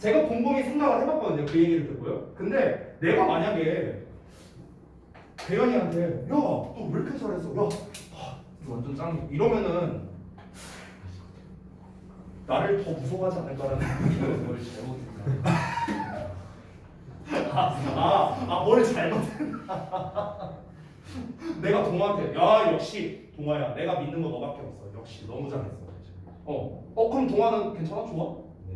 제가 곰곰이 생각을 해봤거든요. 그 얘기를 듣고요. 근데 내가 만약에 대현이한테 야, 너 왜 이렇게 잘했어? 야, 이거 완전 짱이야. 이러면은 나를 더 무서워하지 않을까라는 뭘 잘못했나? 뭘 잘못했나. 내가 동아한테 야 역시 동아야 내가 믿는 거 너밖에 없어. 역시 너무 잘했어. 그럼 동아는 괜찮아? 좋아? 네.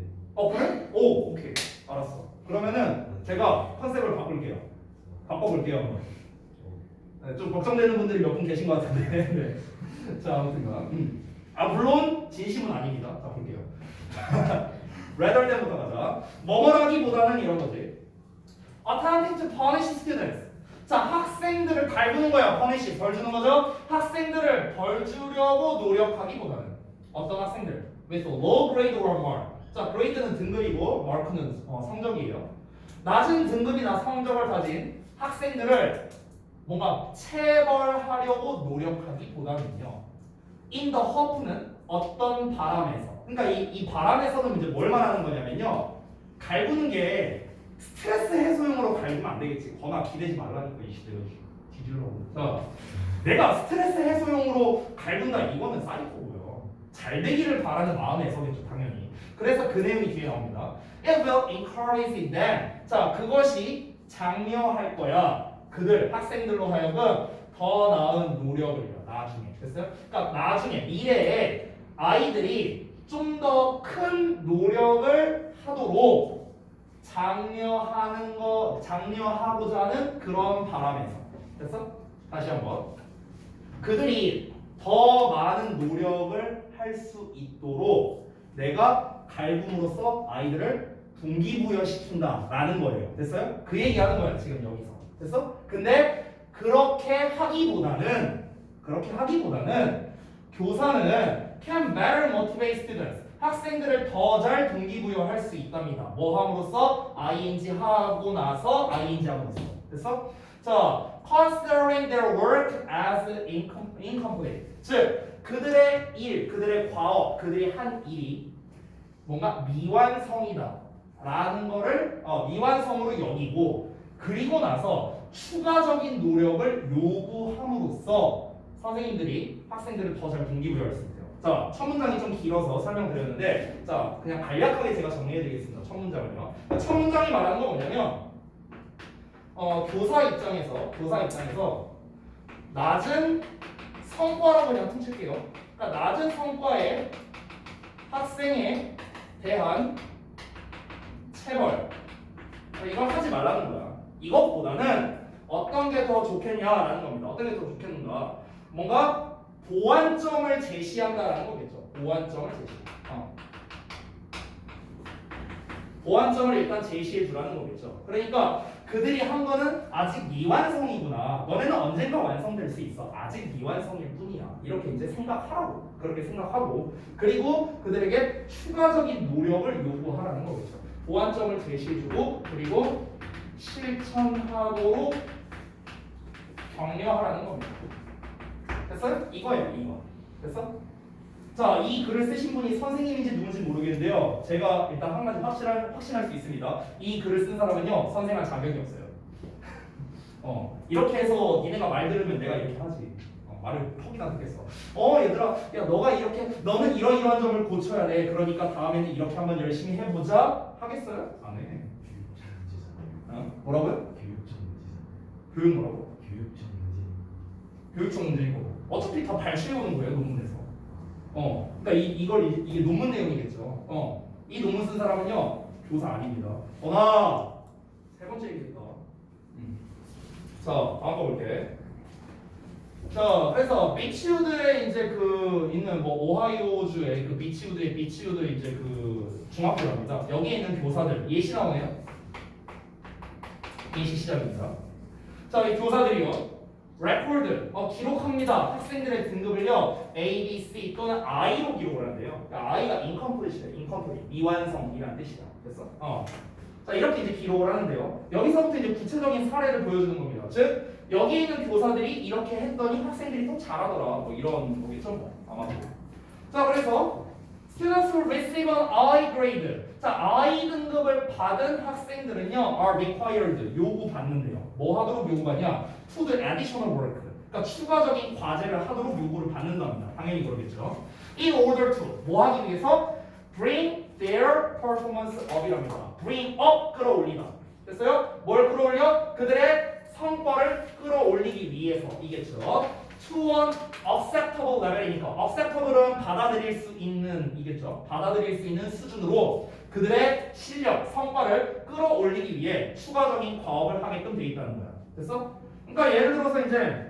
그래? 오 오케이 알았어. 그러면은 제가 컨셉을 바꿔볼게요 한번. 네, 좀 걱정되는 분들이 몇 분 계신 것 같은데. 네. 자 아무튼간 물론 진심은 아닙니다. 자 볼게요. rather than부터 가자. 뭐뭐라기보다는 이런 거지. attempting to punish students. 자 학생들을 갈구는 거야. punish 벌 주는 거죠. 학생들을 벌 주려고 노력하기보다는 어떤 학생들 with low grade or mark. 자 grade는 등급이고 mark는 성적이에요. 낮은 등급이나 성적을 가진 학생들을 뭔가 체벌하려고 노력하기보다는요. in the hope는 어떤 바람에서. 그러니까 이 바람에서는 이제 뭘 말하는 거냐면요. 갈구는 게 스트레스 해소용으로 갈구면 안 되겠지. 거나 기대지 말라니까 이 시대에 뒤질러고. 자, 내가 스트레스 해소용으로 갈군다 이거는 사이코고요. 잘 되기를 바라는 마음에서겠죠 당연히. 그래서 그 내용이 뒤에 나옵니다. It will encourage them. 자, 그것이 장려할 거야. 그들 학생들로 하여금 더 나은 노력을 해요. 나중에. 됐어요? 그러니까 나중에 미래에 아이들이 좀 더 큰 노력을 하도록 장려하고자 하는 그런 바람에서. 됐어? 다시 한번. 그들이 더 많은 노력을 할 수 있도록 내가 갈굼으로써 아이들을 동기부여시킨다라는 거예요. 됐어요? 그 얘기하는 거야 지금 여기서. 됐어? 근데 그렇게 하기보다는 교사는 can better motivate students. 학생들을 더 잘 동기부여할 수 있답니다. 뭐 함으로써? ing 하고 나서. 됐어? 자, considering their work as incomplete. 즉, 그들의 일, 그들의 과업, 그들이 한 일이 뭔가 미완성이다 라는 거를 미완성으로 여기고, 그리고 나서 추가적인 노력을 요구함으로써 선생님들이 학생들을 더 잘 동기부여할 수 있대요. 자, 첫 문장이 좀 길어서 설명드렸는데, 자, 그냥 간략하게 제가 정리해드리겠습니다. 첫 문장을요. 첫 문장이 말하는 건 뭐냐면, 교사 입장에서 낮은 성과라고 그냥 퉁칠게요. 그러니까 낮은 성과의 학생에 대한 체벌, 이걸 하지 말라는 거야. 이것보다는 어떤 게 더 좋겠냐라는 겁니다. 어떤 게 더 좋겠는가? 뭔가 보완점을 제시한다라는 거겠죠. 보완점을 일단 제시해 주라는 거겠죠. 그러니까 그들이 한 거는 아직 미완성이구나. 너네는 언젠가 완성될 수 있어. 아직 미완성일 뿐이야. 이렇게 이제 그렇게 생각하고 그리고 그들에게 추가적인 노력을 요구하라는 거겠죠. 보완점을 제시해주고 그리고 실천하도록 격려하라는 겁니다. 됐어요? 이거예요, 이거. 됐어? 자, 이 글을 쓰신 분이 선생님인지 누군지 모르겠는데요. 제가 일단 한 가지 확신할 수 있습니다. 이 글을 쓴 사람은요, 선생할 자격이 없어요. 이렇게 해서 니네가 말 들으면 내가 이렇게 하지. 말을 턱이나 듣겠어. 얘들아, 야, 너는 이러이러한 점을 고쳐야 돼. 그러니까 다음에는 이렇게 한번 열심히 해보자. 하겠어요? 안 해. 뭐라고요? 교육 뭐라고? 교육청 문제이고. 어차피 다 발췌해오는 거예요, 논문에서. 그러니까 이게 논문 내용이겠죠. 이 논문 쓴 사람은요, 교사 아닙니다. 세 번째 얘기겠다. 자, 다음 거 볼게. 자, 그래서 비치우드에 이제 있는 오하이오주의 비치우드의 이제 중학교랍니다. 여기에 있는 교사들 예시 나오네요. 예시 시작입니다. 자, 이 교사들이요. 레코드, 기록합니다. 학생들의 등급을요, A, B, C 또는 I로 기록을 한대요. 그러니까 I가 incomplete, 미완성이라는 뜻이야. 됐어? 자, 이렇게 이제 기록을 하는데요. 여기서부터 이제 구체적인 사례를 보여주는 겁니다. 즉, 여기 있는 교사들이 이렇게 했더니 학생들이 또 잘하더라. 이런 거겠죠? 아마도. 자, 그래서 students will receive an I grade. 자, I 등급 등급을 받은 학생들은요 are required 요구받는데요. 뭐 하도록 요구받냐? to do additional work. 그러니까 추가적인 과제를 하도록 요구를 받는답니다. 당연히 그러겠죠. In order to 뭐 하기 위해서? bring their performance up이랍니다. bring up 끌어올리다. 됐어요? 뭘 끌어올려? 그들의 성과를 끌어올리기 위해서이겠죠. to an acceptable level이니까 acceptable은 받아들일 수 있는 이겠죠. 받아들일 수 있는 수준으로 그들의 실력, 성과를 끌어올리기 위해 추가적인 과업을 하게끔 돼 있다는 거야. 됐어? 그러니까 예를 들어서 이제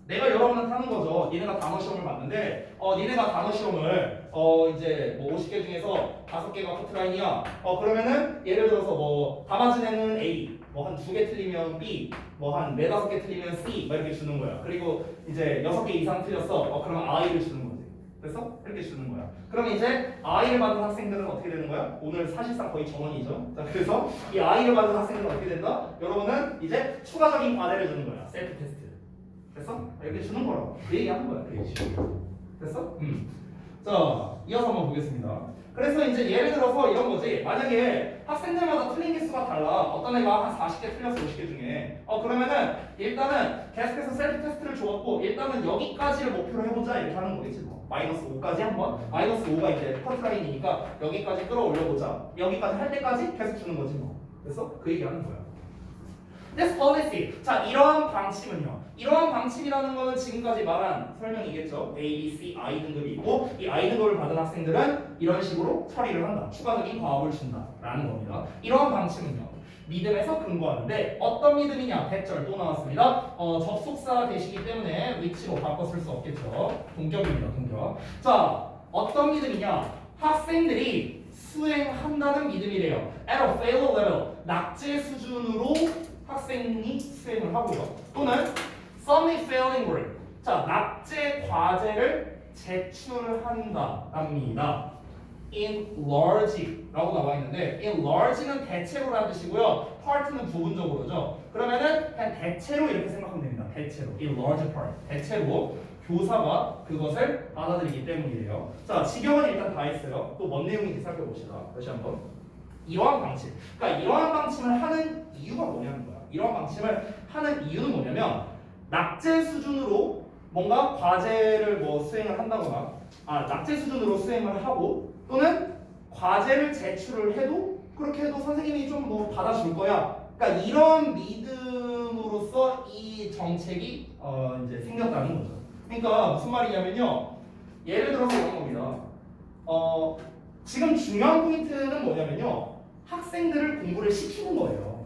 내가 여러분한테 하는 거죠. 니네가 단어 시험을 봤는데 니네가 단어 시험을 이제 뭐 50개 중에서 5개가 커트라인이야. 그러면은 예를 들어서 뭐 담아지는 A 뭐 한 2개 틀리면 B 뭐 한 4, 5개 틀리면 C 막 이렇게 주는 거야. 그리고 이제 6개 이상 틀렸어. 그러면 I를 주는 거지. 됐어? 이렇게 주는 거야. 그러면 이제 I를 받은 학생들은 어떻게 되는 거야? 오늘 사실상 거의 정원이죠. 자, 그래서 이 I를 받은 학생들은 어떻게 된다? 여러분은 이제 추가적인 과제를 주는 거야. 셀프 테스트. 됐어? 이렇게 주는 거라고. 그 얘기 하는 거야. 그 얘기. 됐어? 자, 이어서 한번 보겠습니다. 그래서 이제 예를 들어서 이런 거지. 만약에 학생들마다 틀린 개수가 달라. 어떤 애가 한 40개 틀렸어, 50개 중에. 그러면은 일단은 계속해서 셀프 테스트를 줘갖고 일단은 여기까지를 목표로 해보자 이렇게 하는 거겠지 뭐. 마이너스 5까지 한번. 마이너스 5가 이제 커트라인이니까 여기까지 끌어올려보자. 여기까지 할 때까지 계속 주는 거지 뭐. 됐어? 그 얘기 하는 거야. This policy. 자, 이러한 방침은요. 이러한 방침이라는 거는 지금까지 말한 설명이겠죠. A, B, C, I 등급이 있고 이 I 등급을 받은 학생들은 이런 식으로 처리를 한다. 추가적인 과업을 준다라는 겁니다. 이러한 방침은요. 믿음에서 근거하는데 어떤 믿음이냐? 100절 또 나왔습니다. 접속사 되시기 때문에 위치로 바꿔 쓸 수 없겠죠. 동격입니다. 동격. 자, 어떤 믿음이냐? 학생들이 수행한다는 믿음이래요. At a failure level. 낙제 수준으로 학생이 수행을 하고요. 또는 some failing work. 자, 낙제 과제를 제출한다랍니다. In large라고 나와 있는데, in large는 대체로라는 뜻이고요. part는 부분적으로죠. 그러면은 그냥 대체로 이렇게 생각하면 됩니다. 대체로, in large part. 대체로 교사가 그것을 받아들이기 때문이래요. 자, 지경은 일단 다 했어요. 또 뭔 내용인지 살펴봅시다. 다시 한번. 이러한 방침. 그러니까 이러한 방침을 하는 이유가 뭐냐는 거야. 이러한 방침을 하는 이유는 뭐냐면 낙제 수준으로 뭔가 과제를 뭐 수행을 한다거나 낙제 수준으로 수행을 하고 또는 과제를 제출을 해도 그렇게 해도 선생님이 좀 뭐 받아줄 거야. 그러니까 이런 믿음으로써 이 정책이 이제 생겼다는 거죠. 그러니까 무슨 말이냐면요. 예를 들어서 이런 겁니다. 지금 중요한 포인트는 뭐냐면요. 학생들을 공부를 시키는 거예요.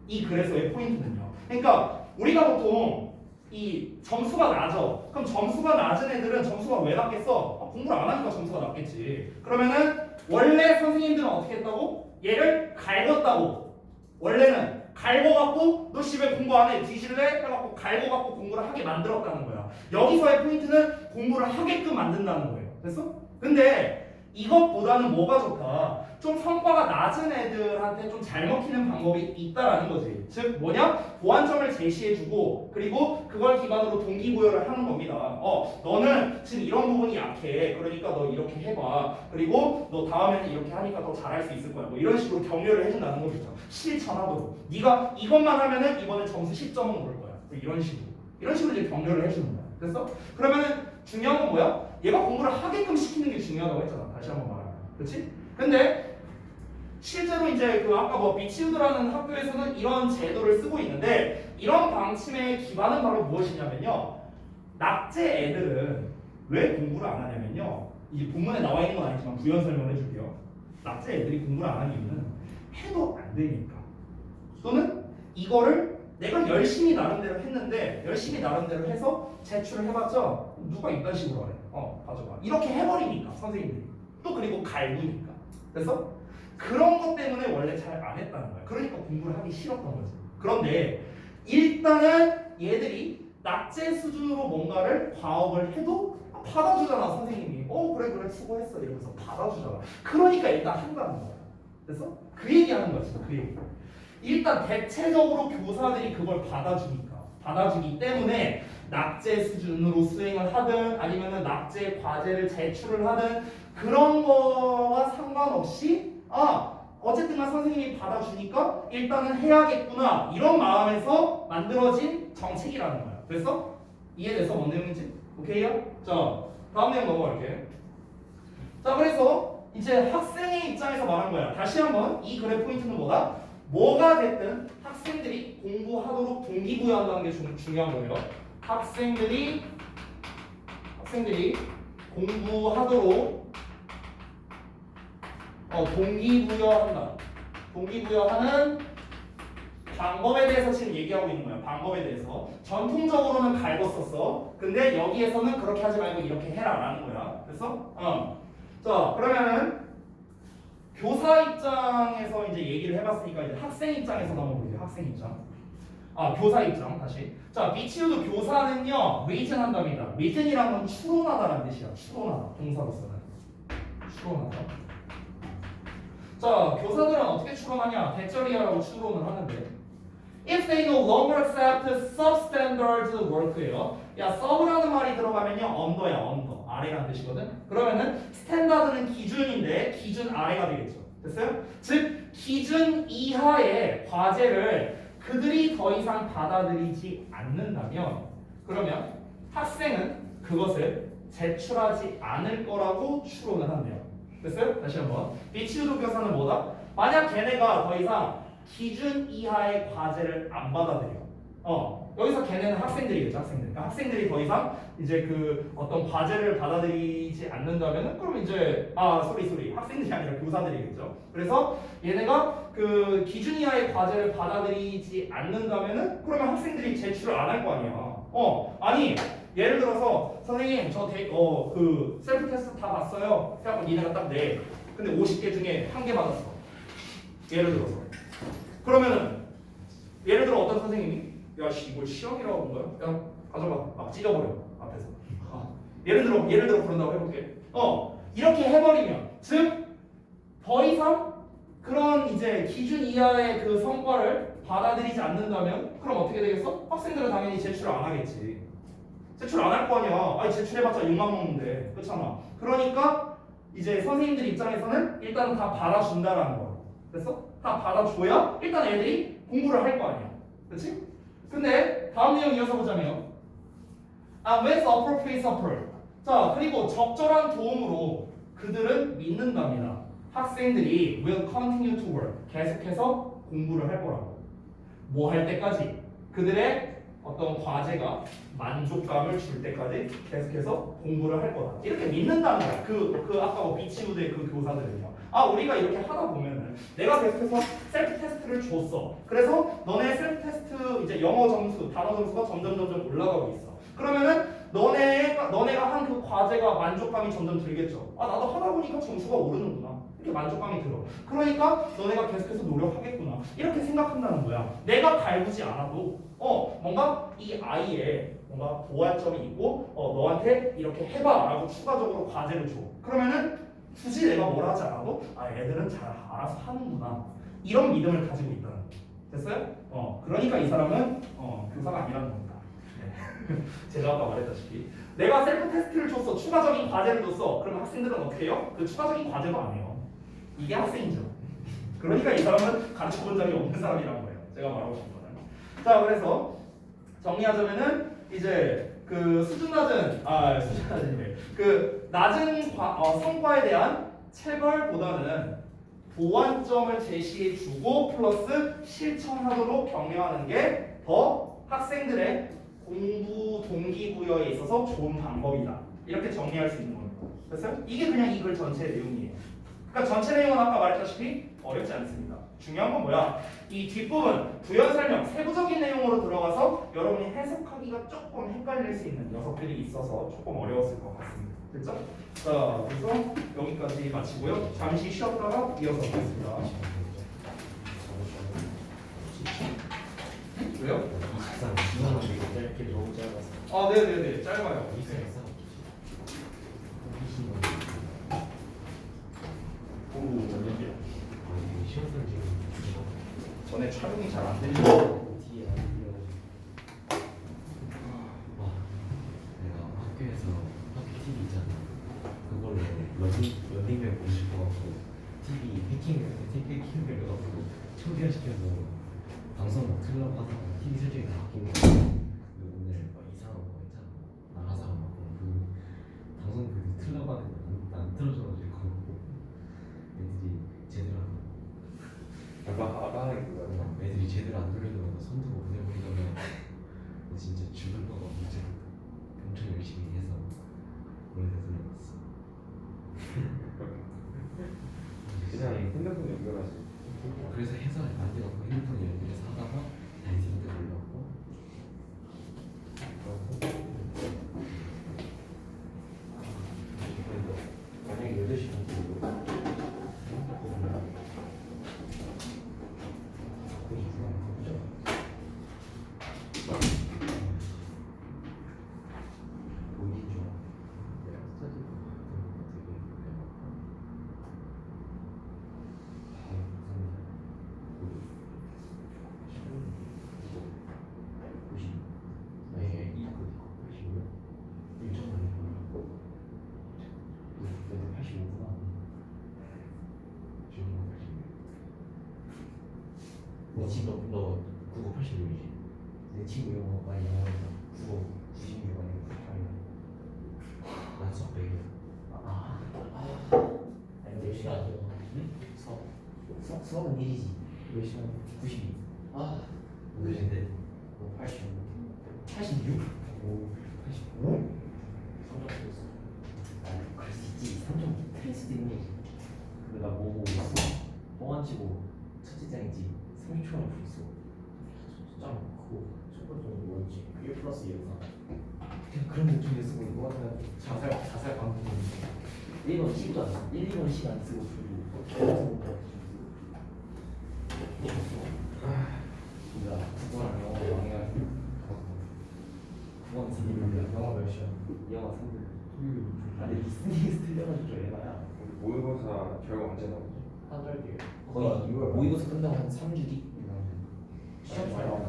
이 그래서의 포인트는요. 그러니까 우리가 보통 이 점수가 낮아. 그럼 점수가 낮은 애들은 점수가 왜 낮겠어? 공부를 안 하니까 점수가 낮겠지. 그러면은 원래 선생님들은 어떻게 했다고? 얘를 갈궜다고. 원래는 갈궈갖고 너 씨 왜 공부 안 해? 뒤질래? 해갖고 갈궈갖고 공부를 하게 만들었다는 거야. 여기서의 포인트는 공부를 하게끔 만든다는 거예요. 됐어? 근데 이것보다는 뭐가 좋다? 좀 성과가 낮은 애들한테 좀 잘 먹히는 방법이 있다라는 거지. 즉 뭐냐? 보완점을 제시해주고 그리고 그걸 기반으로 동기부여를 하는 겁니다. 너는 지금 이런 부분이 약해. 그러니까 너 이렇게 해봐. 그리고 너 다음에는 이렇게 하니까 더 잘할 수 있을 거야. 뭐 이런 식으로 격려를 해준다는 거죠. 실천하도록. 네가 이것만 하면은 이번에 점수 10점은 오를 거야. 뭐 이런 식으로 이제 격려를 해주는 거야. 됐어? 그러면은 중요한 건 뭐야? 얘가 공부를 하게끔 시키는 게 중요하다고 했잖아. 다시 한번 말하면. 그렇지? 근데 실제로 이제 그 아까 뭐 비치우드라는 학교에서는 이런 제도를 쓰고 있는데 이런 방침의 기반은 바로 무엇이냐면요. 낙제 애들은 왜 공부를 안 하냐면요. 이 본문에 나와 있는 건 아니지만 부연 설명을 해줄게요. 낙제 애들이 공부를 안 하는 이유는 해도 안 되니까. 또는 이거를 내가 열심히 나름대로 했는데 열심히 나름대로 해서 제출을 해봤자 누가 이딴 식으로 하래. 가져가. 이렇게 해버리니까 선생님들이. 또 그리고 갈구니까. 그래서 그런 것 때문에 원래 잘 안 했다는 거야. 그러니까 공부를 하기 싫었던 거지. 그런데 일단은 얘들이 낙제 수준으로 뭔가를 과업을 해도 받아주잖아 선생님이. 그래 수고했어 이러면서 받아주잖아. 그러니까 일단 한다는 거야. 그래서 그 얘기하는 거지. 그 얘기. 일단 대체적으로 교사들이 그걸 받아주기 때문에 낙제 수준으로 수행을 하든 아니면은 낙제 과제를 제출을 하든 그런 거와 상관없이 어쨌든간 선생님이 받아주니까 일단은 해야겠구나 이런 마음에서 만들어진 정책이라는 거야. 됐어? 이해돼서 뭔 내용인지? 오케이야? 자 다음 내용 넘어갈게. 자 그래서 이제 학생의 입장에서 말한 거야. 다시 한번 이 글의 포인트는 뭐다? 뭐가 됐든 학생들이 공부하도록 동기부여한다는 게 중요한 거예요. 학생들이 공부하도록 동기부여한다. 동기부여하는 방법에 대해서 지금 얘기하고 있는 거야. 방법에 대해서. 전통적으로는 갈궜었어. 근데 여기에서는 그렇게 하지 말고 이렇게 해라 라는 거야. 됐어? 자 그러면은 교사 입장에서 이제 얘기를 해봤으니까 이제 학생 입장에서 넘어볼게요. 학생 입장. 교사 입장 다시. 자 미치우드 교사는요 리즌한답니다. 리즌이란 건 추론하다라는 뜻이야. 추론하다. 동사로서는 추론하다. 자 교사들은 어떻게 추론하냐? 대절이야라고 추론을 하는데 if they no longer accept substandard work예요. 야 sub라는 말이 들어가면요 언더야 언더 아래라는 뜻이거든. 그러면은 스탠다드는 기준인데 기준 아래가 되겠죠. 됐어요? 즉 기준 이하의 과제를 그들이 더 이상 받아들이지 않는다면 그러면 학생은 그것을 제출하지 않을 거라고 추론을 한대요. 됐어요? 다시 한번 미치우드 교사는 뭐다? 만약 걔네가 더 이상 기준 이하의 과제를 안 받아들여. 여기서 걔네는 학생들이겠죠, 학생들. 그러니까 학생들이 더 이상 이제 그 어떤 과제를 받아들이지 않는다면은 그럼 이제 학생들이 아니라 교사들이겠죠. 그래서 얘네가 그 기준 이하의 과제를 받아들이지 않는다면은 그러면 학생들이 제출을 안 할 거 아니야. 아니 예를 들어서 선생님 그 셀프 테스트 다 봤어요. 그래갖고 니네가 딱 내. 근데 50개 중에 1개 받았어. 예를 들어서. 그러면은 예를 들어 어떤 선생님이 야씨 이걸 시험이라고 한 거야? 그냥 가져가 막 찢어버려 앞에서. 예를 들어 그런다고 해볼게. 이렇게 해버리면 즉 더 이상 그런 이제 기준 이하의 그 성과를 받아들이지 않는다면 그럼 어떻게 되겠어? 학생들은 당연히 제출을 안 하겠지. 제출 안 할 거 아니야. 아니 제출해봤자 욕만 먹는데 그렇잖아. 그러니까 이제 선생님들 입장에서는 일단은 다 받아준다라는 거야. 됐어? 다 받아줘야 일단 애들이 공부를 할 거 아니야. 그렇지? 근데 다음 내용 이어서 보자면 with appropriate support. 자 그리고 적절한 도움으로 그들은 믿는답니다. 학생들이 will continue to work. 계속해서 공부를 할 거라고. 뭐 할 때까지? 그들의 어떤 과제가 만족감을 줄 때까지 계속해서 공부를 할 거다. 이렇게 믿는다는 거야. 그 아까 미치우드의 그 교사들은요. 우리가 이렇게 하다 보면은 내가 계속해서 셀프 테스트를 줬어. 그래서 너네 셀프 테스트 이제 영어 점수, 단어 점수가 점점 올라가고 있어. 그러면은 너네가 한 그 과제가 만족감이 점점 들겠죠. 나도 하다 보니까 점수가 오르는구나. 이렇게 만족감이 들어. 그러니까 너네가 계속해서 노력하겠구나. 이렇게 생각한다는 거야. 내가 갈구지 않아도 뭔가 이 아이의 뭔가 보완점이 있고 너한테 이렇게 해봐라고 추가적으로 과제를 줘. 그러면은 굳이 내가 뭐라 하지 않아도 애들은 잘 알아서 하는구나. 이런 믿음을 가지고 있다는 거. 됐어요? 그러니까 이 사람은 교사가 아니라는 겁니다. 네. 제가 아까 말했다시피 내가 셀프 테스트를 줬어. 추가적인 과제를 줬어. 그럼 학생들은 어떻게 해요? 그 추가적인 과제도 안 해요. 이게 학생이죠. 그러니까 이 사람은 가르쳐 본 적이 없는 사람이라는 거예요. 제가 말하고 싶은 거는. 자 그래서 정리하자면은 이제 그 수준 낮은 그 낮은 성과에 대한 체벌보다는 보완점을 제시해주고 플러스 실천하도록 격려하는 게 더 학생들의 공부 동기부여에 있어서 좋은 방법이다. 이렇게 정리할 수 있는 겁니다. 됐어요? 이게 그냥 이 글 전체 내용이에요. 그러니까 전체 내용은 아까 말했다시피 어렵지 않습니다. 중요한 건 뭐야? 이 뒷부분 부연 설명 세부적인 내용으로 들어가서 여러분이 해석하기가 조금 헷갈릴 수 있는 녀석들이 있어서 조금 어려웠을 것 같습니다. 됐죠? 자, 그래서 여기까지 마치고요. 잠시 쉬었다가 이어서 보겠습니다. 왜요? 이렇게 너무 짧아서. 네네네, 짧아요. 전에 촬영이 잘 안 되죠. 뒤에 내가 학교에서 학교 TV 있잖아. 그걸로 런닝맨 보고 싶어갖고 TV 해킹을 해가지고 초기화시켜서 방송 막 틀려고 하다가 TV 설정이 다 바뀐 거야. 오늘 막 이상한 거 있잖아. 나가사가 막그 방송 틀려고 하는데 안 틀어줘가지고 애들이 제대로 애들이 제대로 안 돌려주면 손 두고 보내버리면 진짜 죽을 거가 문제로 엄청 열심히 해서 그래서 돌려봤어. 그냥 핸드폰 연결하지. 그래서 해서 안 돼갖고 핸드폰 연결해서 하다가 다시 핸드폰 올렸고 만약에 8시 반쯤 너 국어 86이지? 내 친구 영어 많이 영어니까 국어 96 아니고 98이야. 난 수학 100이야. 아니 몇 시간이요? 응? 수업은 1이지. 몇 시간? 92. 몇인데? 85. 86? 오, 85? 성적 틀렸어. 그럴 수 있지. 성적 틀릴 수도 있네. 근데 나 뭐 보고 있어? 뻥안 치고 첫째 장이지. 30초만 보고 있어. 짱 크고 첫 번째는 뭐였지? 1 플러스 2였나? 그냥 그런 느낌이 쓰고 이거 같은 자살 방송 1번 10도 안 쓰고 1, 2번 10 안 쓰고 그리고 진짜 국어랑 영어 망해가지고 국어는 3분 영어 몇 시야? 영어 3분 아니 리스닝에서 틀려가지고 좀 에바야. 모의고사 결과 언제 나오지? 한 달 뒤에 거의 모의고사 끝나고 한 3주 뒤? 시험 잘 나오네.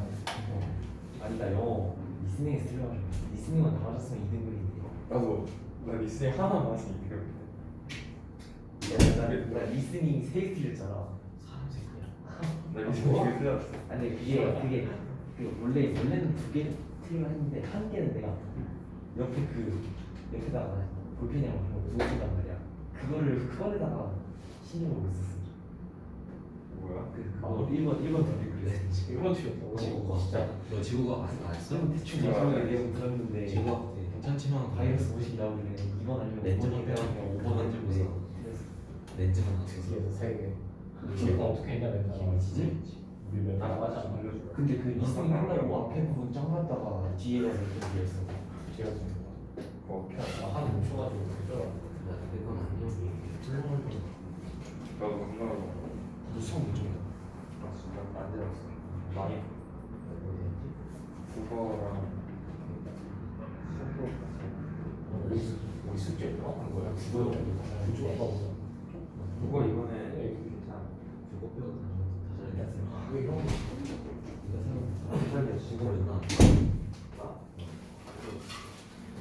아니다 영어 리스닝에서 틀려가지고 리스닝만 다 맞았으면 2등급인데 나도 나 리스닝 하나만 맞으니 나 리스닝 3개 틀렸잖아. 사람 새끼야. 나 리스닝 되게 틀렸어. 아니 그게 원래는 2개 틀리려 했는데 한 개는 내가 옆에 옆에다가 볼펜이랑 두고 쓴단 말이야. 그거에다가 신경을 못 썼어. 뭐야? 그거 1번 답이 그랬지. 1번 틀렸다고. 지구가 진짜. 너 지구가 안 했어? 대충 마지막에 내용 들었는데 지구가 괜찮지만 바이러스 50 나오길래 2번 아니면 렌즈만 5번 빼가지고 5번 안 들고 네. 있어. 렌즈만 나왔어. 3개. 이거 어떻게 했냐면 진짜? 우리 몇 아 맞아. 알려줘. 근데 그 리스닝 끝나고 앞에 부분 짱 봤다가 뒤에 가서 좀 그랬어. 제가 좀 뭐 어떻게 하냐? 한 5초 가지고 그랬더라. 내건 안경이 뚫어볼 때 나도 건강하고. 너 수학 몇 점이야? 나 진짜 안 되었어. 많이 어디였지? 국어랑 수학 우리 숙제 들어간 거야. 그거 그쪽 아까 보자. 국어 이번에 괜찮아. 그거 빼고 다 잘했어. 왜 이런 거? 네가 잘했어. 지금 나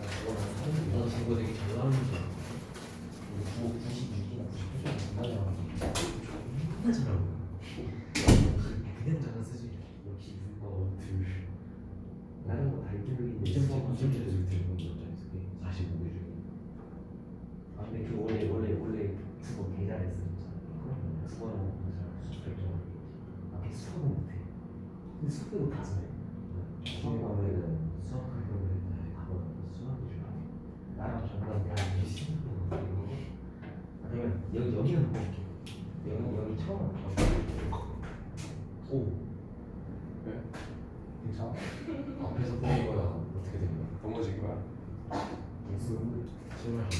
나도 지금 되게 잘 나오는 줄 알아. 96이나 98점 정말 존나 잘하고. 그냥 잘안 쓰지. 역시 국어 둘 다른 거다 이기는데 2점짜리 이렇게 되는 건 몇점이었어? 45개 중에. 아 근데 그 원래 국어 개 잘했어. 국어는 수학점. 아 걔 수학은 못해. 근데 수학은 다 잘해. 수학하면은 수학할 거면 수학이 좀 나랑 정말 다 비슷해. 아니면 여기는 바꿔줄게. 여기 처음 오. 왜? 괜찮아? 앞에서 보는 거야. 어떻게 된 거야? 넘어지기 봐. 정말 안 돼.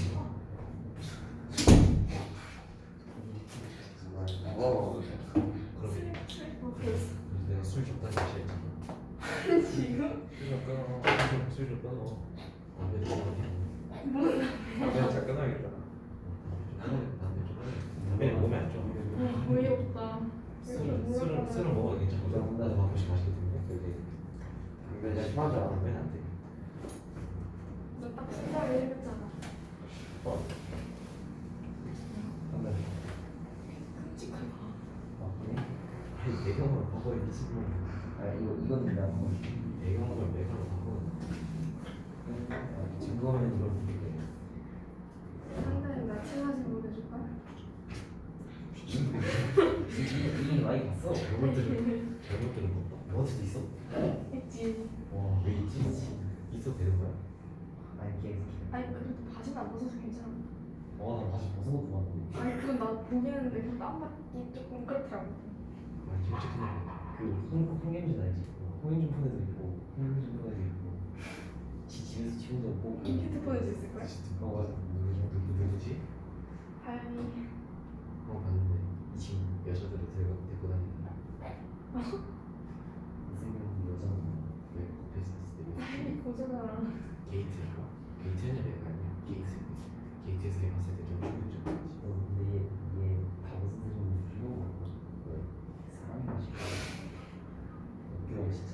어. 그럼 내가 술 적당히 마시겠잖아. 지금? 술좀 끊어. 담배 좀 담배 진짜 끊어야겠다. 담배 좀 끊어. 담배 몸에 안 좋아. 어이없다. 술은 먹어도 괜찮아. 나도 한 번씩 마시게 되는데 그게 담배 심하지 않아. 담배는 안 돼. 너딱 생각을 해봤잖아. 한번 배경으로 바꿔야 미친놈. 아 이건 내가 뭐 배경을 메가로 바꿔. 증거면 이걸 보게. 상당히 나침반을 보내줄까? 이미 많이 봤어. 잘못 들은 거. 먹을 수도 있어? 있지. 와, 왜 있지? 있어도 되는 거야? 아니 걔 아니 그래도 바지는 안 벗어서 괜찮아. 와, 나 다시 벗은 것도 봤는데. 아니 그건 나 보겠는데 그땀 맞기 조금 그렇더라고. 아니, 솔직히 홍현준 알지? 홍현준 폰에도 있고, 홍현준 폰에도 있고. 집에서 친구도 없고. 휴대폰에도 있을 거야? 어, 맞아. 누구지? 다행히. 봤는데 이 친구 여자들을 데리고 다니는. 이승현 여자는 왜 커피에서 했을 때 다행히 고자잖아. 게이트인가? 게이트는 내가 아니야. 게이트에서 봤을 때좀 충격적. 근데 얘다 무슨 좀 귀여워. 왜? 사람이 맛있어. 웃겨 진짜.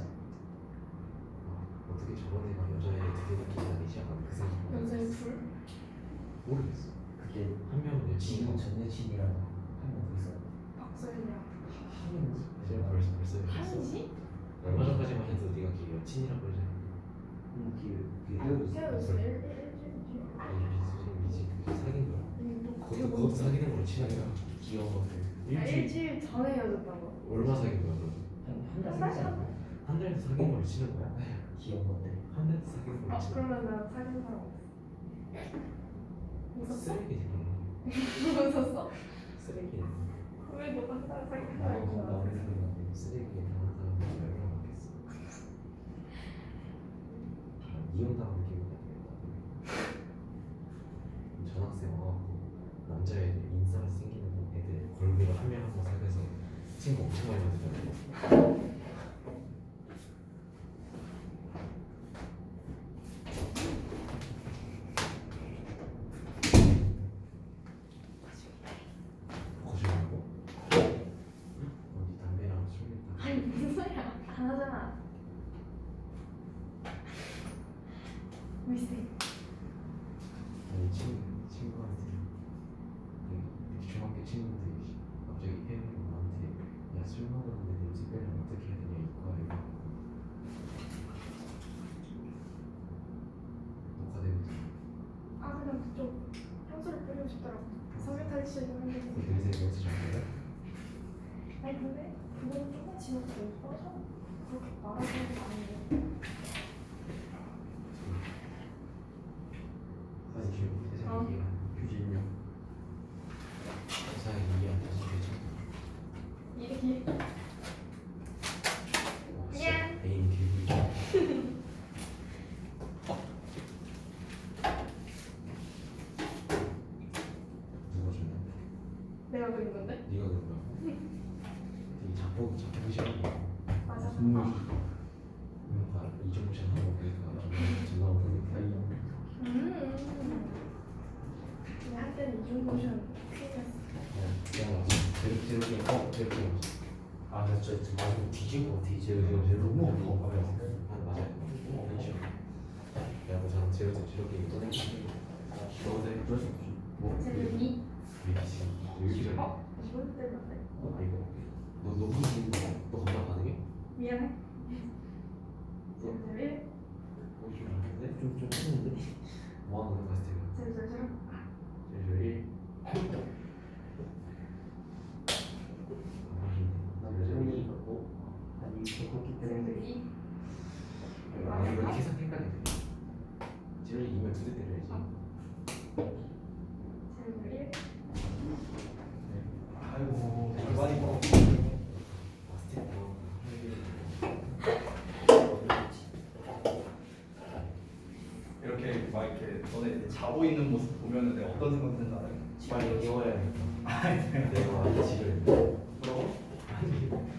어떻게 저런 애가 여자애를 되게 다니지 않아? 그 생각. 여자의 불? 모르겠어. 그게 한 명은 지금 여친이고 전 여친이랑 한명 더 있어요. 박서연이야. 한 명은 이제 벌써 한이지? 얼마 전까지만 해도 네가 걔 여친이라고 그러잖아. 그 헤어졌어. 헤어졌어. 일주일 뒤에. 미지 사귄 거야. 그것도 너 사귀는 걸로 치는 거야. 귀여운 것들. 일주일 전에 헤어졌다고. 얼마 사귄 거야 그럼? 한달 살지 않나? 한 달도 사귄 걸로 치는 거야? 귀여운 것들. 한 달도 사귄 걸로 아 치는 거야? 그러면 나 사귄 사람 없어. 웃었어? 쓰레기지 그럼. 웃었어? 쓰레기네. 왜 너가 한 달 사귄 나도 사람 나 없어? 오래 생각났는데. 쓰레기에 당한 사람이 얼마나 많겠어. 이혼당한 기분 같겠다. 전학생 와갖고 남자애들 인싸가 생기는 애들 걸그룹 한 명 한 명 사귀어서 친구 엄청 많이 만들잖아. 거짓말하고? 어디 담배랑 술 아니 무슨 소리야? 안 하잖아. 미스. 아니 친구한테 중학교 친구들이 갑자기 혜영이 나한테 야술 먹었는데 냄새 빼려면 어떻게 해야 되냐 이거야 이거 녹화되거든. 아 그냥 그쪽 향수를 뿌리고 싶더라고. 성형 탈취를 하는데. 그 냄새 여기서 잡는 아니 근데 그거는 조금 지나서 꺼져. 그렇게 말하는 거 아니에요. 사실 지금 세상에 이해가 규진요. 세상에 이해 안 되는 거지. 이게 미안. 애인 길고 누가 줬는데? 내가 그린 건데? 네가 그런 거야? 되게 자폭 싫은 거. 맞아. 뭔가 이정도 하고 그러니까 전화 오니까 근데 한때는 이중모션 퀸이었어. 야 제로게 제로게 아, 나 진짜 마지막 뒤질 것 같아. 이제 너무 아파 맞아요 야너 저랑 제로게 또 땡기고 너네 어쩔 수 없지. 뭐 제목이 미치 여기 전에 이번 때문에. 아 이거 너 너 감당 가능해? 미안해. 제일 좀 안돼? 좀 했는데 뭐 하는 거야 봤을 때가 제일 제일 나 여전히 있고 아니 좋기 때문에. 제일 아 이거 계산 헷갈리네 제일 이면 두대 때려야지 제일 아이고 절반이 뭐. 이렇게 막 이렇게 너네 자고 있는 모습 보면은 내가 어떤 생각 드는지 알아요? 빨리 깨워야겠다. 내가 많이 지금 뭐라고?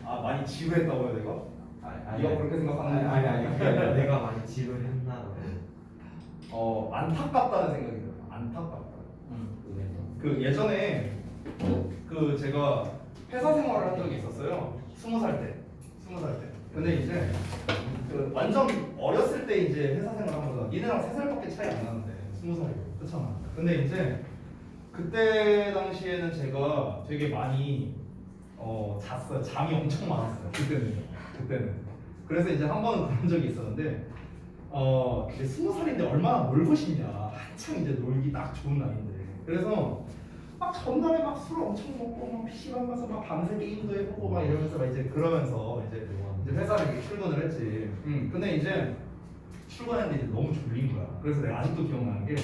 아 많이 지루했다고요 내가? 네가 그렇게 생각하는 거 아니 내가 많이 지루했나 안타깝다는 생각이 들어요. 안타깝다. 그 예전에 그 제가 회사 생활을 한 적이 있었어요. 20살 때. 근데 이제 그 완전 어렸을 때 이제 회사 생활한 거잖아. 니네랑 3살밖에 차이 안 나는데 20살이고 그렇잖아. 근데 이제 그때 당시에는 제가 되게 많이 잤어요. 잠이 엄청 많았어요. 그때는. 그래서 이제 한 번은 그런 적이 있었는데 이제 20살인데 얼마나 놀고 싶냐. 한창 이제 놀기 딱 좋은 나이인데. 그래서 막 전날에 막 술 엄청 먹고 막 PC방 가서 막 밤새 게임도 해보고 막 이러면서 막 이제 그러면서 이제 회사를 이렇게 출근을 했지. 근데 이제 출근했는데 이제 너무 졸린 거야. 그래서 내가 아직도 기억나는 게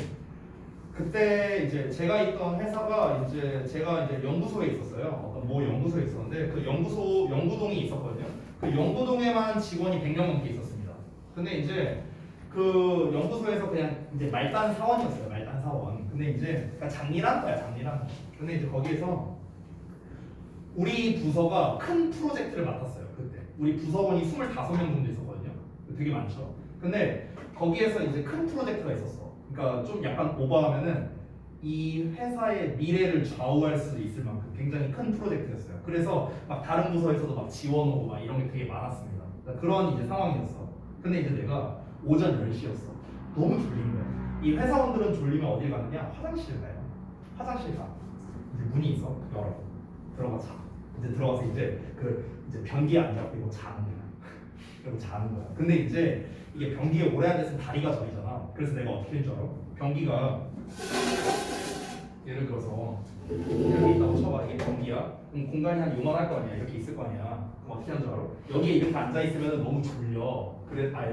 그때 이제 제가 있던 회사가 이제 제가 이제 연구소에 있었어요. 어떤 뭐 연구소에 있었는데 그 연구동이 있었거든요. 그 연구동에만 직원이 100명 넘게 있었습니다. 근데 이제 그 연구소에서 그냥 이제 말단 사원이었어요. 말단 사원. 근데 이제 그러니까 장일한 거야, 장일한. 근데 이제 거기에서 우리 부서가 큰 프로젝트를 맡았어요. 그때 우리 부서원이 25명 정도 있었거든요. 되게 많죠. 근데 거기에서 이제 큰 프로젝트가 있었어. 그러니까 좀 약간 오버하면은 이 회사의 미래를 좌우할 수도 있을 만큼 굉장히 큰 프로젝트였어요. 그래서 막 다른 부서에서도 막 지원 오고 막 이런 게 되게 많았습니다. 그러니까 그런 이제 상황이었어. 근데 이제 내가 오전 10시였어. 너무 졸린 거야. 이 회사원들은 졸리면 어딜 가느냐? 화장실 가요. 화장실 가. 이제 문이 있어. 열어. 들어가 자. 이제 들어가서 이제 이제 변기에 앉아 그리고 자는 거야. 그리고 자는 거야. 근데 이제 이게 변기에 오래 앉았으면 다리가 저리잖아. 그래서 내가 어떻게 할 줄 알아? 변기가 예를 들어서 여기 있다고 쳐봐. 이게 변기야. 그럼 공간이 한 요만할 거 아니야. 이렇게 있을 거 아니야. 그럼 어떻게 하는 줄 알아? 여기에 이렇게 앉아 있으면 너무 졸려.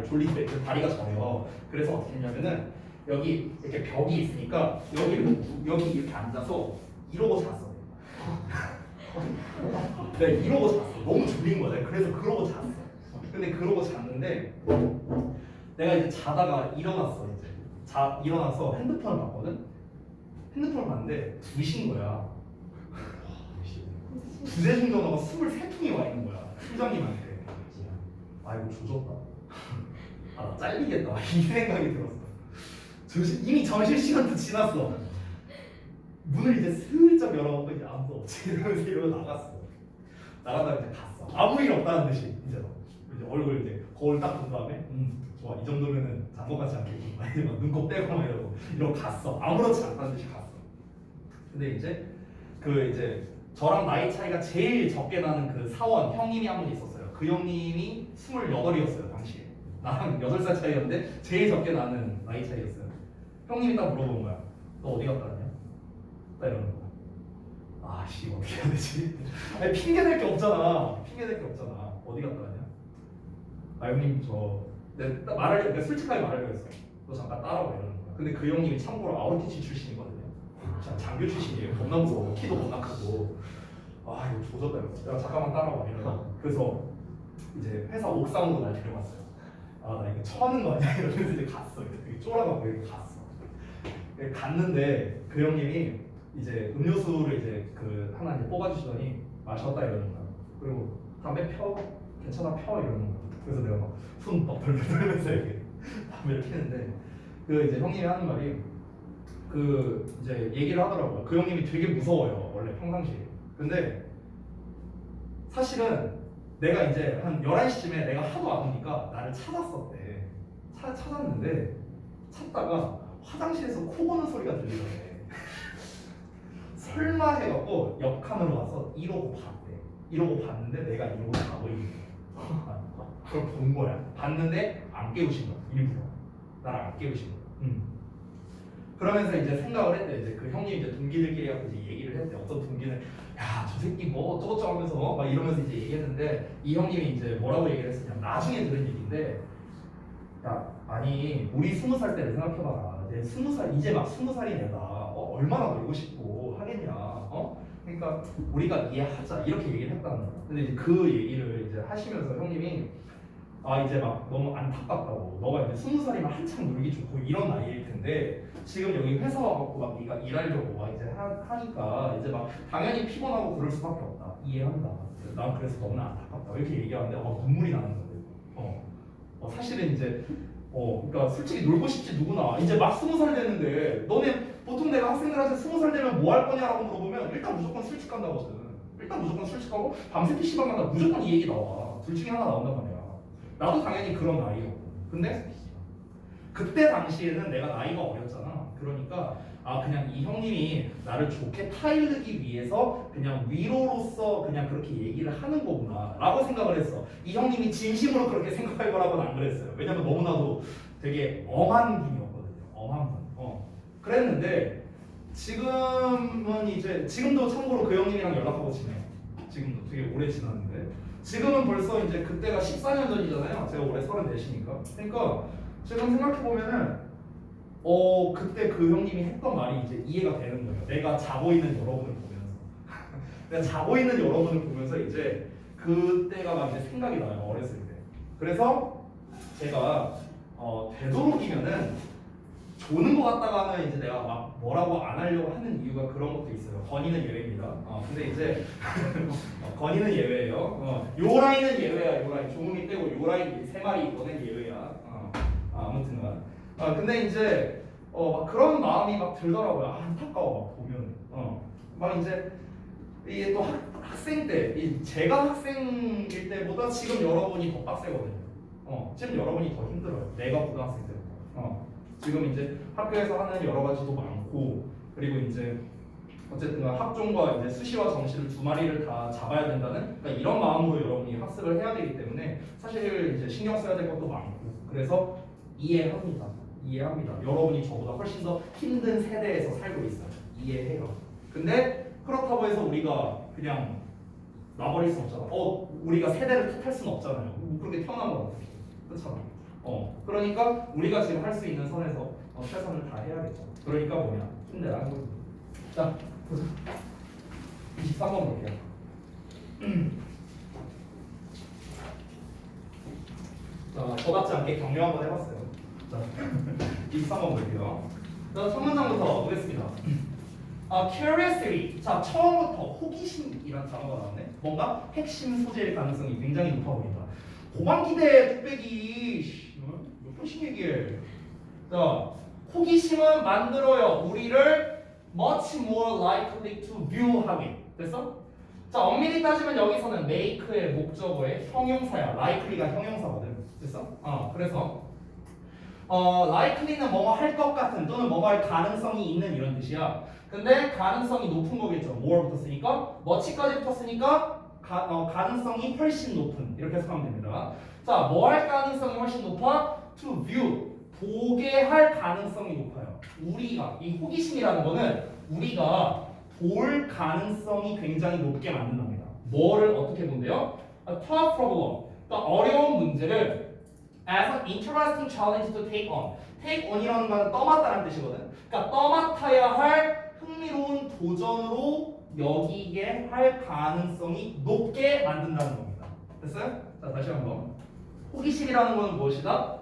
졸리대. 다리가 저려. 그래서 어떻게 했냐면은 여기 이렇게 벽이 있으니까 여기 이렇게 앉아서 이러고 잤어. 내가 이러고 잤어. 너무 졸린 거야. 내가 그래서 그러고 잤어. 근데 그러고 잤는데 내가 이제 자다가 일어났어. 이제 일어나서 핸드폰을 봤거든. 핸드폰을 봤는데 2시인 거야. 부재중 전화가 23통이 와 있는 거야. 팀장님한테. 아 이거 조졌다. 아 나 잘리겠다. 이 생각이 들었어. 이미 점심시간도 지났어. 문을 이제 슬쩍 열어놓고 이제 아무도 없지 이러면서 이러고 나갔어. 나가다가 이제 갔어. 아무 일 없다는 듯이 이제 얼굴 이제 거울 딱 본 다음에 좋아 이 정도면은 잔것 같지 않겠지. 이제 막 눈곱 떼고 막 이러고 갔어. 아무렇지 않다는 듯이 갔어. 근데 이제 이제 저랑 나이 차이가 제일 적게 나는 그 사원 형님이 한 분 있었어요. 그 형님이 28이었어요 당시에. 나랑 8살 차이였는데 제일 적게 나는 나이 차이였어요. 형님이 딱 물어보는 거야. 너 어디 갔다 왔냐? 딱 이러는 거야. 아씨 어떻게 해야 되지? 아니 핑계 댈 게 없잖아. 어디 갔다 왔냐? 아 형님 내가 그러니까 솔직하게 말하려고 했어. 너 잠깐 따라와 이러는 거야. 근데 그 형님이 참고로 아웃티치 출신이거든요. 장교 출신이에요. 겁나 무서워. 키도 겁나 크고. 아 이거 조졌다 이거. 야 잠깐만 따라와 이러는 거야. 그래서 이제 회사 옥상으로 날 데려갔어요. 아 나 이거 처하는 거 아니야? 이러면서 이제 갔어. 되게 쫄아가고 이렇게 갔어. 갔는데 그 형님이 이제 음료수를 이제 하나 이제 뽑아주시더니 마셨다 이러는 거야. 그리고 담배 펴? 괜찮아 펴? 이러는 거야. 그래서 내가 막 손 막 벌벌 떨면서 이렇게 담배를 피는데 이제 형님이 하는 말이 이제 얘기를 하더라고요. 그 형님이 되게 무서워요 원래 평상시에. 근데 사실은 내가 이제 한 11시쯤에 내가 하도 안 오니까 나를 찾았었대. 찾았는데 찾다가 화장실에서 코 고는 소리가 들리더래. 설마 해갖고 옆 칸으로 와서 이러고 봤대. 이러고 봤는데 내가 이러고 자고 있는 거야. 그걸 본 거야. 봤는데 안 깨우신 거야. 일부러 나를 안 깨우신 거야. 그러면서 이제 생각을 했대. 이제 그 형님 이제 동기들끼리 하고 이제 얘기를 했대. 어떤 동기는 야 저 새끼 뭐 어쩌고저쩌고 하면서 막 이러면서 이제 얘기했는데 이 형님이 이제 뭐라고 얘기를 했었냐. 나중에 들은 얘기인데 야 아니 우리 20살 때를 생각해봐라. 이제 20살 이제 막 20살인 애가 얼마나 놀고 싶고 하겠냐. 그러니까 우리가 이해하자 이렇게 얘기를 했다는 거야. 근데 이제 그 얘기를 이제 하시면서 형님이 이제 막 너무 안타깝다고. 너가 이제 20살이면 한창 놀기 좋고 이런 나이일 텐데 지금 여기 회사 와갖고 막 네가 일하려고 막 이제 하니까 이제 막 당연히 피곤하고 그럴 수밖에 없다. 이해한다. 난 그래서 너무 안타깝다. 이렇게 얘기하는데 눈물이 나는 거예요. 사실은 이제 그러니까 솔직히 놀고 싶지 누구나. 이제 막 20살 됐는데 너네 보통 내가 학생들한테 20살 되면 뭐 할 거냐라고 물어보면 일단 무조건 술집 간다거든. 일단 무조건 술집 가고 밤새 PC방 간다. 무조건 이 얘기 나와. 둘 중에 하나 나온단 말이야. 나도 당연히 그런 나이였고. 근데 그때 당시에는 내가 나이가 어렸잖아. 그러니까 그냥 이 형님이 나를 좋게 타이르기 위해서 그냥 위로로서 그냥 그렇게 얘기를 하는 거구나 라고 생각을 했어. 이 형님이 진심으로 그렇게 생각할 거라고는 안 그랬어요. 왜냐면 너무나도 되게 엄한 분이었거든요. 엄한 분. 그랬는데 지금은 이제 지금도 참고로 그 형님이랑 연락하고 지내요. 지금도 되게 오래 지났는데 지금은 벌써 이제 그때가 14년 전이잖아요. 제가 올해 34이니까. 그러니까 지금 생각해 보면은 그때 그 형님이 했던 말이 이제 이해가 되는 거예요. 내가 자고 있는 여러분을 보면서 내가 자고 있는 여러분을 보면서 이제 그때가 막 이제 생각이 나요. 어렸을 때. 그래서 제가 되도록이면은 조는 것 같다가는 이제 내가 막 뭐라고 안 하려고 하는 이유가 그런 것도 있어요. 건이는 예외입니다. 근데 이제 건이는 예외예요. 요 라인은 예외야. 요 라인 조금이 빼고 요 라인 세 마리 이거는 예외야. 아무튼간. 근데 이제 막 그런 마음이 막 들더라고요. 안타까워 막 보면. 막 이제 이게 또 학생 때, 제가 학생일 때보다 지금 여러분이 더 빡세거든요. 지금 여러분이 더 힘들어요. 내가 고등학생 때보다. 지금 이제 학교에서 하는 여러 가지도 많고, 그리고 이제 어쨌든 학종과 이제 수시와 정시를 두 마리를 다 잡아야 된다는, 그러니까 이런 마음으로 여러분이 학습을 해야 되기 때문에 사실 이제 신경 써야 될 것도 많고, 그래서 이해합니다. 여러분이 저보다 훨씬 더 힘든 세대에서 살고 있어요. 이해해요. 근데 그렇다고 해서 우리가 그냥 놔버릴 수 없잖아. 우리가 세대를 탓할 수는 없잖아요. 그렇게 태어난 건 어떻게? 그렇잖아. 그러니까 우리가 지금 할 수 있는 선에서 최선을 다해야겠죠. 그러니까 뭐냐? 힘내라는 거죠. 자, 보자. 23번 볼게요. 자, 저답지 않게 격려 한번 해봤어요. 자, 23번 볼게요. 자, 첫 문장부터 보겠습니다. curiosity. 자, 처음부터 호기심이란 단어가 나왔네. 뭔가 핵심 소재일 가능성이 굉장히 높아 보인다. 고방기대 뚝배기 몇 번씩 얘기해. 자, 호기심은 만들어요. 우리를 much more likely to view 하게. 됐어? 자, 엄밀히 따지면 여기서는 make의 목적어의 형용사야. likely가 형용사거든. 됐어? 그래서 likely는 뭐뭐 할 것 같은 또는 뭐뭐 할 가능성이 있는 이런 뜻이야. 근데 가능성이 높은 거겠죠. more 붙었으니까 much까지 붙었으니까 가능성이 훨씬 높은 이렇게 해석하면 됩니다. 자, 뭐 할 가능성이 훨씬 높아? to view 보게 할 가능성이 높아요. 우리가 이 호기심이라는 거는 우리가 볼 가능성이 굉장히 높게 만든답니다. 뭐를 어떻게 본대요? A tough problem, 그러니까 어려운 문제를 as an interesting challenge to take on. take on이라는 건 떠맡다는 뜻이거든. 그러니까 떠맡아야 할 흥미로운 도전으로 여기게 할 가능성이 높게 만든다는 겁니다. 됐어요? 자, 다시 한번. 호기심이라는 건 무엇이다?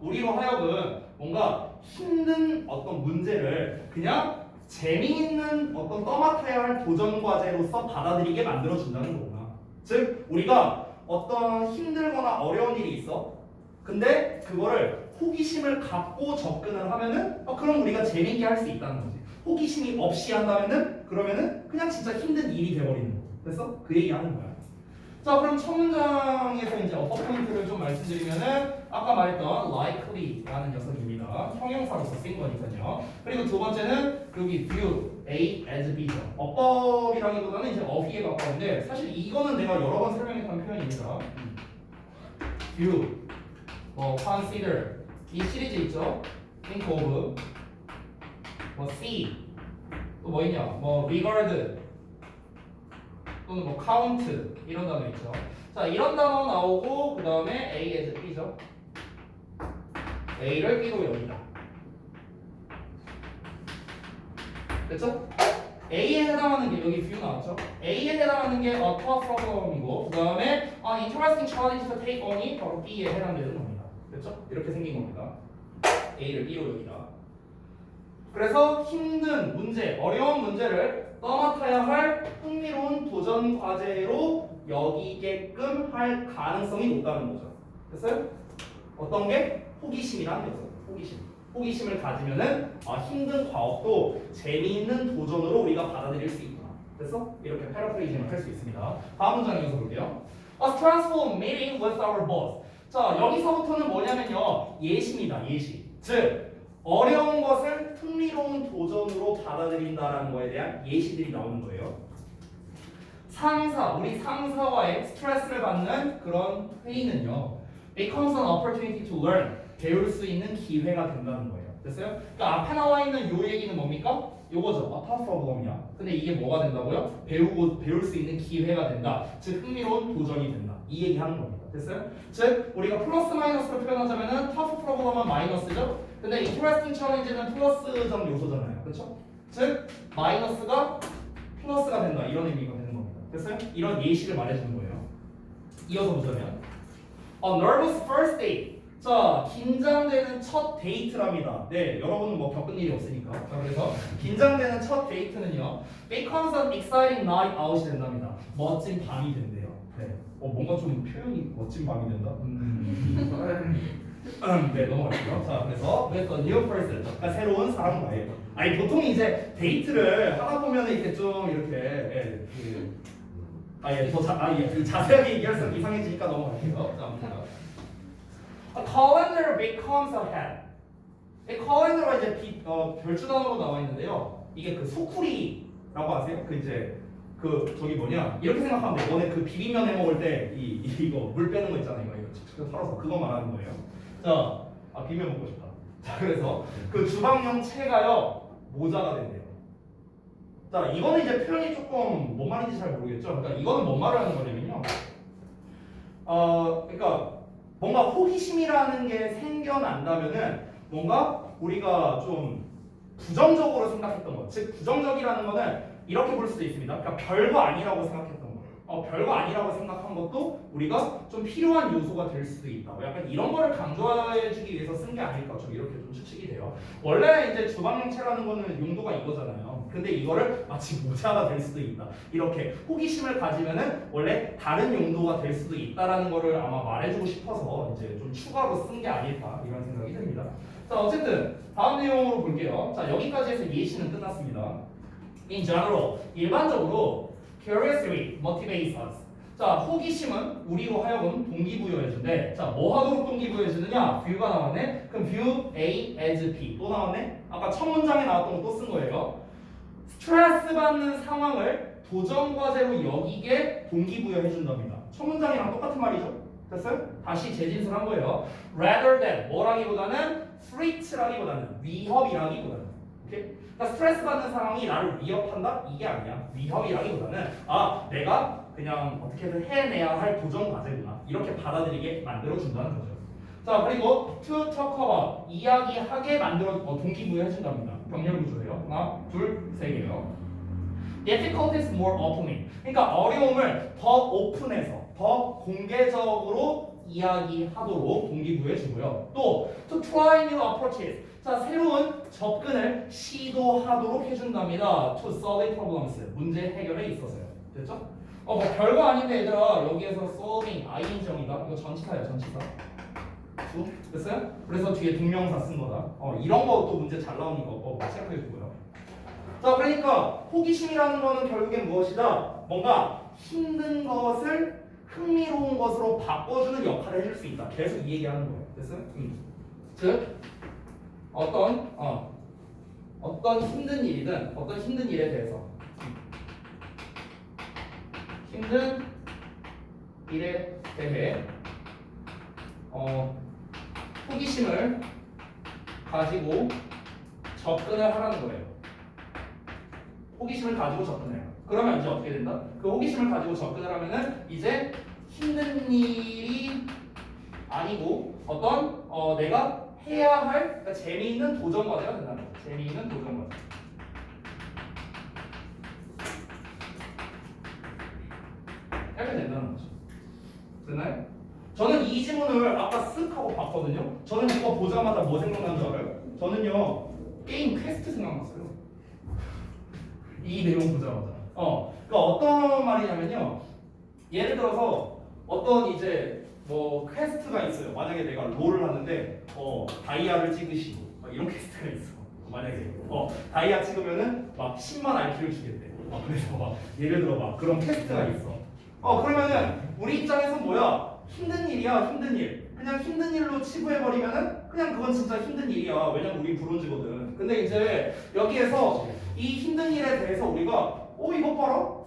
우리로 하여금 뭔가 힘든 어떤 문제를 그냥 재미있는 어떤 떠맡아야 할 도전 과제로서 받아들이게 만들어준다는 거구나. 즉, 우리가 어떤 힘들거나 어려운 일이 있어. 근데 그거를 호기심을 갖고 접근을 하면은 그럼 우리가 재미있게 할 수 있다는 거지. 호기심이 없이 한다면은 그러면은 그냥 진짜 힘든 일이 돼버리는 거. 됐어? 그 얘기 하는 거야. 자, 그럼 첫 문장에서 이제 어퍼 포인트를 좀 말씀드리면은 아까 말했던 likely라는 녀석입니다. 형용사로서 쓰인 거니까요. 그리고 두 번째는 여기 view A as B죠. 어법이라기보다는 이제 어휘에 가까운데 사실 이거는 내가 여러 번 설명했던 표현입니다. view, consider 이 시리즈 있죠. think of, see 또 뭐 있냐? regard 또는 count 이런 단어 있죠. 자, 이런 단어 나오고 그 다음에 A as B죠. A를 B로 여기다. 됐죠? A에 해당하는 게 여기 view 나왔죠? A에 해당하는 게 a tough problem이고 그 다음에 an interesting challenge to take on이 바로 B에 해당되는 겁니다. 됐죠? 이렇게 생긴 겁니다. A를 B로 여기다. 그래서 힘든 문제, 어려운 문제를 떠맡아야 할 흥미로운 도전 과제로 여기게끔 할 가능성이 높다는 거죠. 됐어요? 어떤 게? 호기심이라는 거죠. 호기심을 가지면은 힘든 과업도 재미있는 도전으로 우리가 받아들일 수 있구나. 됐어? 이렇게 패러프레이징을 할 수 있습니다. 다음 문장 이어서 볼게요. A stressful meeting with our boss. 자, 여기서부터는 뭐냐면요. 예시입니다. 예시. 즉 어려운 것을 흥미로운 도전으로 받아들인다라는 거에 대한 예시들이 나오는 거예요. 우리 상사와의 스트레스를 받는 그런 회의는요, becomes an opportunity to learn, 배울 수 있는 기회가 된다는 거예요. 됐어요? 그러니까 앞에 나와 있는 요 얘기는 뭡니까? 요거죠. tough problem이야. 근데 이게 뭐가 된다고요? 배울 수 있는 기회가 된다. 즉 흥미로운 도전이 된다. 이 얘기 하는 겁니다. 됐어요? 즉 우리가 플러스 마이너스로 표현하자면은 tough problem은 마이너스죠. 근데 interesting challenge는 플러스적 요소잖아요. 그렇죠? 즉 마이너스가 플러스가 된다. 이런 의미가 되는 겁니다. 됐어요? 이런 예시를 말해주는 거예요. 이어서 보자면 A nervous first date. 자, 긴장되는 첫 데이트랍니다. 네, 여러분은 뭐 겪은 일이 없으니까. 자, 그래서 긴장되는 첫 데이트는요, becomes an exciting night out이 된답니다. 멋진 밤이 된대요. 네, 뭔가 좀 표현이 멋진 밤이 된다. 네, 넘어갈게요. 자, 그래서 with a new person, 그러니까 새로운 사람과의. 아니 보통 이제 데이트를 하다 보면 이렇게 좀 이렇게 자세하게 얘기할수록 이상해지니까 넘어갈게요. 자, 아무튼. A calendar becomes a hat. 이 calendar가 이제 별주 단어로 나와 있는데요. 이게 그 소쿠리라고 아세요? 그 이제 그 저기 뭐냐 이렇게 생각하면 돼. 너네 그 비빔면 해 먹을 때 이거 물 빼는 거 있잖아요. 이거 직접 털어서 그거 말하는 거예요. 자, 비빔면 먹고 싶다. 자, 그래서 그 주방용 채가요 모자가 된대요. 자, 이거는 이제 표현이 조금 뭔 말인지 잘 모르겠죠. 그러니까 이거는 뭔 말을 하는 거냐면요. 그러니까 뭔가 호기심이라는 게 생겨난다면은 뭔가 우리가 좀 부정적으로 생각했던 것, 즉 부정적이라는 거는 이렇게 볼 수도 있습니다. 그러니까 별거 아니라고 생각했던 거, 별거 아니라고 생각한 것도 우리가 좀 필요한 요소가 될 수도 있다. 약간 이런 거를 강조해주기 위해서 쓴 게 아닐까 좀 이렇게 좀 추측이 돼요. 원래 이제 주방용채라는 거는 용도가 이거잖아요. 근데 이거를 마치 모자가 될 수도 있다. 이렇게 호기심을 가지면은 원래 다른 용도가 될 수도 있다라는 거를 아마 말해주고 싶어서 이제 좀 추가로 쓴 게 아닐까 이런 생각이 듭니다. 자, 어쨌든 다음 내용으로 볼게요. 자, 여기까지 해서 예시는 끝났습니다. In general, 일반적으로 curiosity motivates us. 자, 호기심은 우리로 하여금 동기부여해준대. 자, 뭐 하도록 동기부여해주느냐? view가 나왔네. 그럼 view A as B 또 나왔네. 아까 첫 문장에 나왔던 거 또 쓴 거예요. 스트레스 받는 상황을 도전 과제로 여기게 동기부여해준답니다. 첫 문장이랑 똑같은 말이죠. 됐어요? 다시 재진술한 거예요. Rather than 뭐라기보다는 threat라기보다는 위협이라기보다는. 오케이? 그러니까 스트레스 받는 상황이 나를 위협한다? 이게 아니야. 위협이라기보다는 내가 그냥 어떻게든 해내야 할 도전 과제구나. 이렇게 받아들이게 만들어준다는 거죠. 자, 그리고 to talk about 이야기하게 만들어 동기부여해준답니다. 병렬 구조예요. 하나, 둘, 세 개요. Difficulties more openly. 그러니까 어려움을 더 오픈해서 더 공개적으로 이야기하도록 동기부여해주고요. 또 to try new approaches. 자, 새로운 접근을 시도하도록 해준답니다. To solve problems. 문제 해결에 있어서요. 됐죠? 뭐 별거 아닌데 얘들아 여기에서 solving ing형이다. 이거 전치사예요, 전치사. 됐어요? 그래서 뒤에 동명사 쓴 거다. 이런 것도 문제 잘 나오니까 체크해 주고요. 자, 그러니까 호기심이라는 거는 결국엔 무엇이다? 뭔가 힘든 것을 흥미로운 것으로 바꿔주는 역할을 해줄 수 있다. 계속 이 얘기하는 거예요. 됐어요? 즉 어떤 힘든 일이든 어떤 힘든 일에 대해서 힘든 일에 대해 호기심을 가지고 접근을 하라는 거예요. 호기심을 가지고 접근해요. 그러면 이제 어떻게 된다? 그 호기심을 가지고 접근을 하면은 이제 힘든 일이 아니고 어떤 내가 해야 할 그러니까 재미있는 도전 과제가 된다는 거예요. 재미있는 도전 과제. 이렇게 된다는 거죠. 됐나요? 저는 이 지문을 아까 쓱 하고 봤거든요. 저는 이거 보자마자 뭐 생각난 줄 알아요? 저는요 게임 퀘스트 생각났어요. 이 내용 보자마자. 그러니까 어떤 말이냐면요. 예를 들어서 어떤 이제 뭐 퀘스트가 있어요. 만약에 내가 롤을 하는데 다이아를 찍으시고 이런 퀘스트가 있어. 만약에 다이아 찍으면은 막 10만 IQ를 주겠대. 그래서 막 예를 들어 막 그런 퀘스트가 있어. 그러면은 우리 입장에선 뭐야? 힘든 일이야, 힘든 일. 그냥 힘든 일로 치부해버리면은 그냥 그건 진짜 힘든 일이야. 왜냐면 우리 브론즈거든. 근데 이제 여기에서 이 힘든 일에 대해서 우리가 이것 봐라?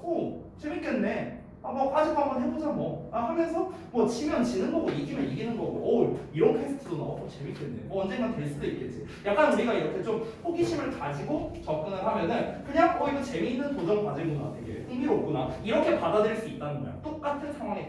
재밌겠네. 뭐 아직 한번 해보자 뭐 하면서 뭐 지면 지는 거고 이기면 이기는 거고 이런 퀘스트도 나와 재밌겠네. 뭐 언젠간 될 수도 있겠지. 약간 우리가 이렇게 좀 호기심을 가지고 접근을 하면은 그냥 이거 재미있는 도전 과제구나, 되게 흥미롭구나 이렇게 받아들일 수 있다는 거야. 똑같은 상황에